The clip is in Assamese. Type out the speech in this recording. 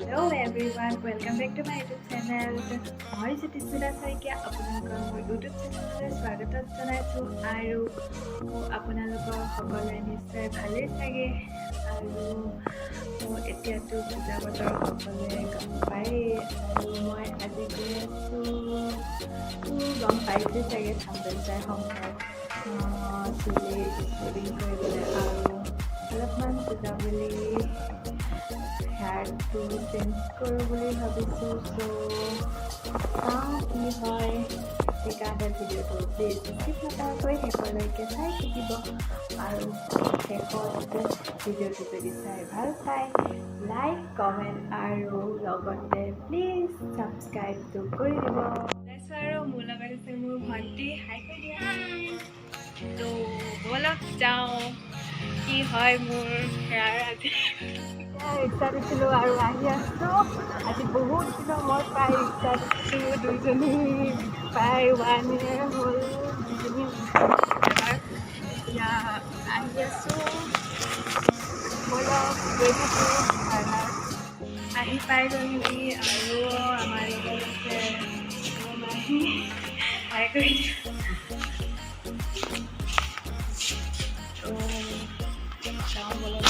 Hello everyone, welcome back to my YouTube channel. মই জ্যোতিস্মিতা শইকীয়া আপোনালোকৰ মোৰ YouTube চেনেললৈ স্বাগতম জনাইছোঁ আৰু আপোনালোকৰ সকলোৱে নিশ্চয় ভালেই চাগে আৰু এতিয়াতো পূজা বতৰ সকলোৱে গম পায়েই আৰু মই আজি গৈ আছোঁ গম পাইছে চাগে থাম্বনেল চাই সম্ভৱ চুলি ষ্টেডিং কৰিবলৈ আৰু অলপমান পূজা বুলি হেয়াৰটো চেঞ্জ কৰোঁ বুলি ভাবিছোঁ চাওঁ কি হয় সেইকাৰণে ভিডিঅ'টো প্লিজ স্কিপ নকৰাকৈ শেষলৈকে চাই থাকিব আৰু শেষত ভিডিঅ'টো যদি চাই ভাল পায় লাইক কমেণ্ট আৰু লগতে প্লিজ ছাবস্ক্ৰাইবটো কৰি দিব আৰু মোৰ লগত আছে মোৰ ভণ্টি হাই কৰি দিয়া তো ব'লক যাওঁ কি হয় মোৰ হেয়াৰ আজি ৰিক্সা দিছিলোঁ আৰু আহি আছোঁ আজি বহুত দিনৰ মই প্ৰায় ৰিক্সা দিছিলোঁ দুইজনী প্ৰায় 1 year হ'ল দুইজনী এতিয়া আহি আছোঁ ব'লক গৈ থাকোঁ আহি পাই গ'লহি আৰু আমাৰ লগত আছে মাহী হাই কৰি যাওঁ ব'লক